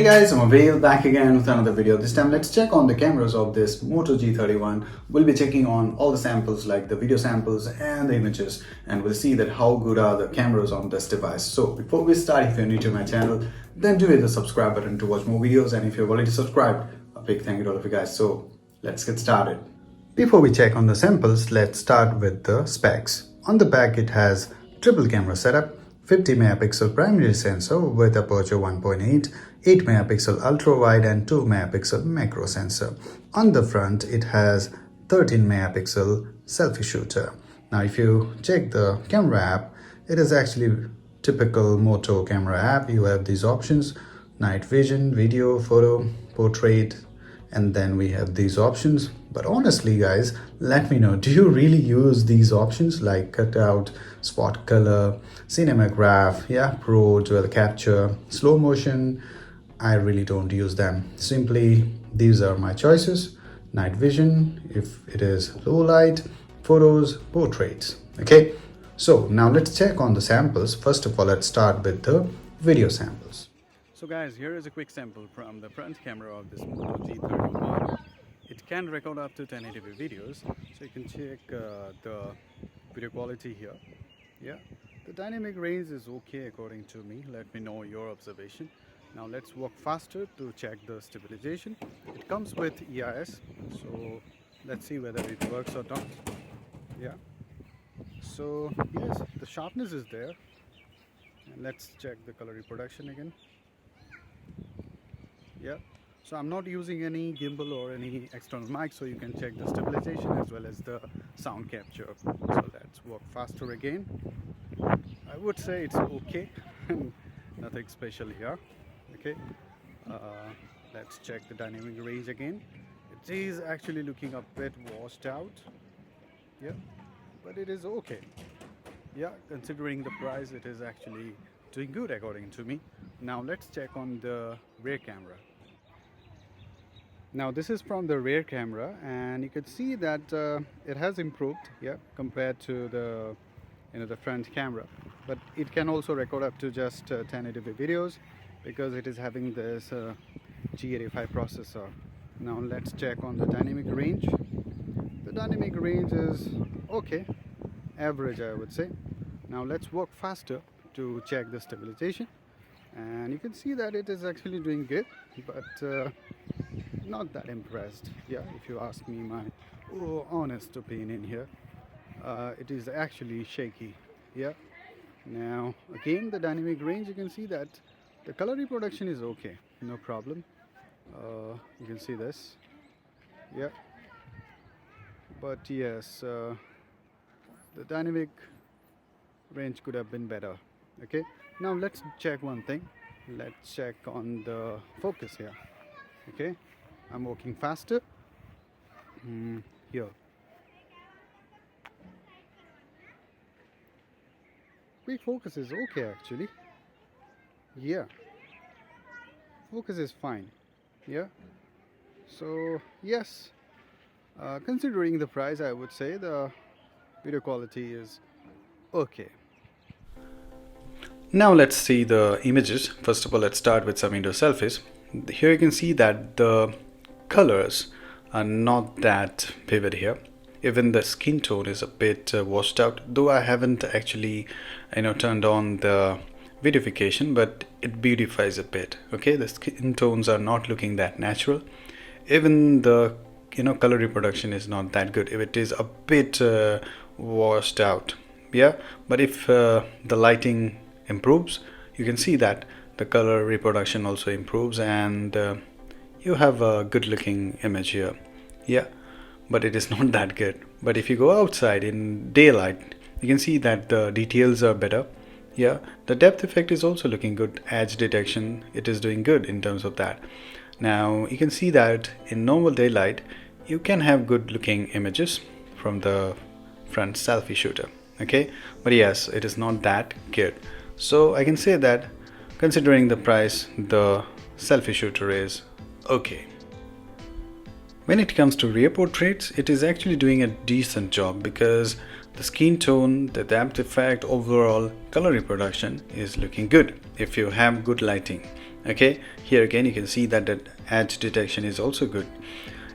Hey guys, I'm Avail back again with another video. This time let's check on the cameras of this Moto G31. We'll be checking on all the samples like the video samples and the images, and we'll see that how good are the cameras on this device. So before we start, if you're new to my channel, then do hit the subscribe button to watch more videos, and if you've already subscribed, a big thank you to all of you guys. So let's get started. Before we check on the samples, let's start with the specs. On the back it has triple camera setup, 50 megapixel primary sensor with aperture 1.8, 8 megapixel ultra-wide and 2 megapixel macro sensor. On the front it has 13 megapixel selfie shooter. Now if you check the camera app, it is actually typical Moto camera app. You have these options: night vision, video, photo, portrait, and then we have these options. But honestly guys, let me know, do you really use these options like cutout, spot color, cinematograph, pro, dual capture, slow motion? I really don't use them. Simply these are my choices: night vision, if it is low light, photos, portraits. Okay, so now let's check on the samples. First of all, let's start with the video samples. So guys, here is a quick sample from the front camera of this Moto G31. It can record up to 1080p videos, so you can check the video quality here. The dynamic range is okay according to me. Let me know your observation. Now let's work faster to check the stabilization. It comes with EIS, so let's see whether it works or not. So yes, the sharpness is there. And let's check the color reproduction again. So I'm not using any gimbal or any external mic, so you can check the stabilization as well as the sound capture. So let's work faster again. I would say it's okay. Nothing special here. Okay, let's check the dynamic range again. It is actually looking a bit washed out, but it is okay. Considering the price, it is actually doing good according to me. Now let's check on the rear camera. Now this is from the rear camera, and you can see that it has improved compared to the the front camera, but it can also record up to just 1080p videos because it is having this G85 processor. Now let's check on the dynamic range. The dynamic range is okay, average I would say. Now let's work faster to check the stabilization, and you can see that it is actually doing good, but not that impressed. If you ask me my honest opinion here, it is actually shaky. Now again, the dynamic range, you can see that the color reproduction is okay, no problem. You can see this, but yes, the dynamic range could have been better. Okay, now let's check one thing. Let's check on the focus here. Okay, I'm working faster here. Quick focus is okay actually. Focus is fine. So yes, considering the price, I would say the video quality is okay. Now let's see the images. First of all, let's start with some indoor selfies. Here you can see that the colors are not that vivid here. Even the skin tone is a bit washed out, though I haven't actually turned on the vidification, but it beautifies a bit. Okay, the skin tones are not looking that natural. Even the color reproduction is not that good. If it is a bit washed out, but if the lighting improves, you can see that the color reproduction also improves, and you have a good looking image here. But it is not that good. But if you go outside in daylight, you can see that the details are better. The depth effect is also looking good. Edge detection, it is doing good in terms of that. Now you can see that in normal daylight you can have good looking images from the front selfie shooter. Okay, but yes, it is not that good. So I can say that considering the price, the selfie shooter is okay. When it comes to rear portraits, it is actually doing a decent job because the skin tone, the depth effect, overall color reproduction is looking good if you have good lighting. Okay, here again you can see that the edge detection is also good,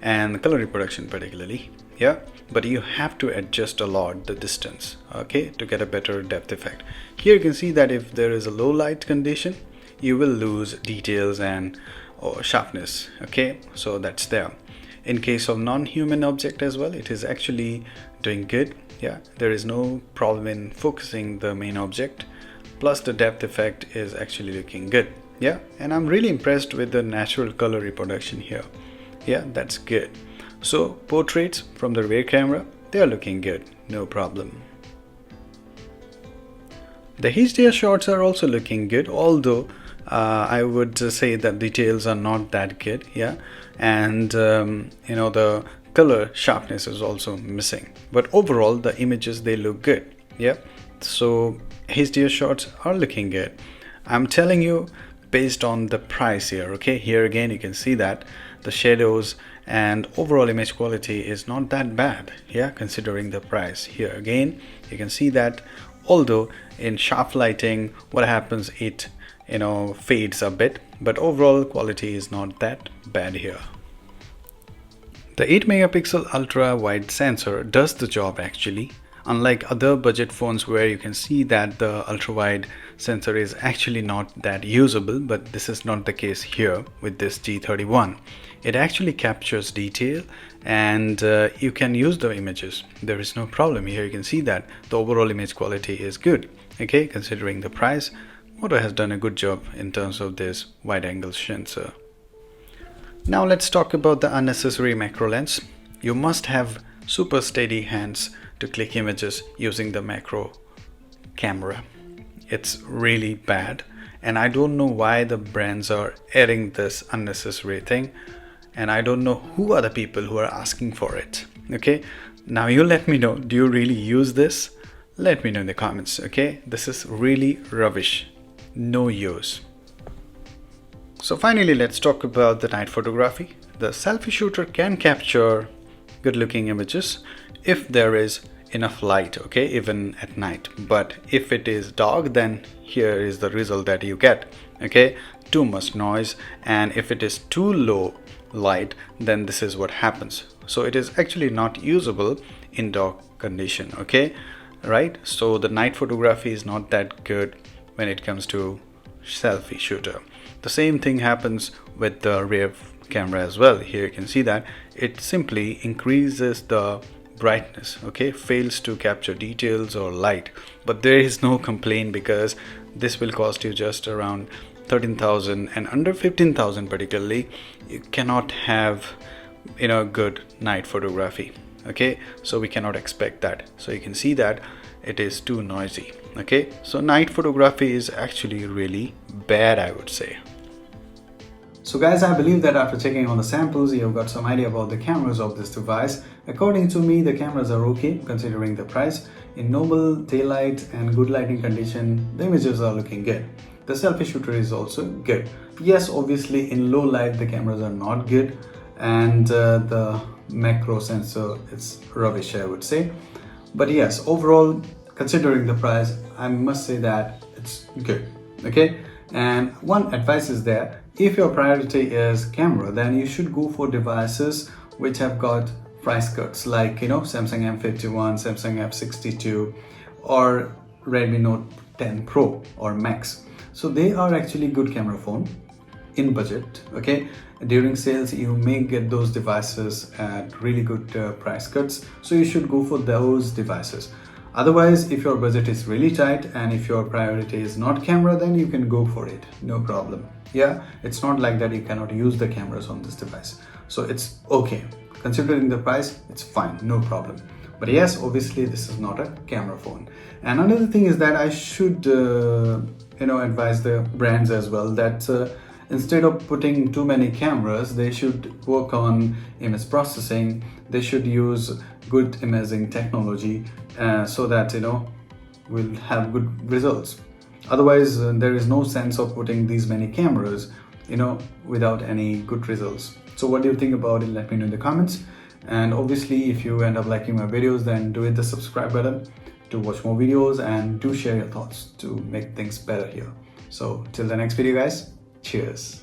and the color reproduction particularly. Yeah, but you have to adjust a lot the distance, okay, to get a better depth effect. Here you can see that if there is a low light condition, you will lose details and sharpness. Okay, so that's there. In case of non-human object as well, it is actually doing good. Yeah, there is no problem in focusing the main object, plus the depth effect is actually looking good. Yeah, and I'm really impressed with the natural color reproduction here. Yeah, that's good. So portraits from the rear camera, they are looking good, no problem. The HDR shots are also looking good, although I would say that details are not that good. Yeah, and the color sharpness is also missing, but overall the images, they look good. Yeah, so HDR shots are looking good. I'm telling you based on the price here. Okay, here again you can see that the shadows and overall image quality is not that bad. Yeah, considering the price. Here again you can see that although in sharp lighting what happens, it fades a bit, but overall quality is not that bad here. The 8 megapixel ultra wide sensor does the job actually, unlike other budget phones where you can see that the ultra wide sensor is actually not that usable, but this is not the case here with this G31. It actually captures detail and you can use the images. There is no problem. Here you can see that the overall image quality is good. Okay, considering the price, Moto has done a good job in terms of this wide angle sensor. Now let's talk about the unnecessary macro lens. You must have super steady hands to click images using the macro camera. It's really bad, and I don't know why the brands are adding this unnecessary thing, and I don't know who are the people who are asking for it. Okay, now you let me know, do you really use this? Let me know in the comments. Okay, this is really rubbish, no use. So finally, let's talk about the night photography. The selfie shooter can capture good looking images if there is enough light, okay, even at night. But if it is dark, then here is the result that you get. Okay, too much noise, and if it is too low light, then this is what happens. So it is actually not usable in dark condition. Okay, right? So the night photography is not that good when it comes to selfie shooter. The same thing happens with the rear camera as well. Here you can see that it simply increases the brightness, okay, fails to capture details or light. But there is no complaint because this will cost you just around 13,000, and under 15,000 particularly, you cannot have good night photography. Okay, so we cannot expect that. So you can see that it is too noisy. Okay, so night photography is actually really bad, I would say. So guys, I believe that after checking on the samples, you've got some idea about the cameras of this device. According to me, the cameras are okay considering the price. In normal daylight and good lighting condition, the images are looking good. The selfie shooter is also good. Yes, obviously in low light the cameras are not good, and the macro sensor is rubbish, I would say. But yes, overall, considering the price, I must say that it's good. Okay, and one advice is there: if your priority is camera, then you should go for devices which have got price cuts, like Samsung M51, Samsung F62, or Redmi Note 10 Pro or Max. So they are actually good camera phone in budget. Okay, during sales you may get those devices at really good price cuts, so you should go for those devices. Otherwise, if your budget is really tight and if your priority is not camera, then you can go for it, no problem. Yeah, it's not like that you cannot use the cameras on this device, so it's okay. Considering the price, it's fine, no problem. But yes, obviously this is not a camera phone. And another thing is that I should advise the brands as well that instead of putting too many cameras, they should work on image processing. They should use good imaging technology so that we'll have good results. Otherwise, there is no sense of putting these many cameras without any good results. So what do you think about it? Let me know in the comments. And obviously, if you end up liking my videos, then do hit the subscribe button to watch more videos, and do share your thoughts to make things better here. So till the next video, guys, cheers. Cheers.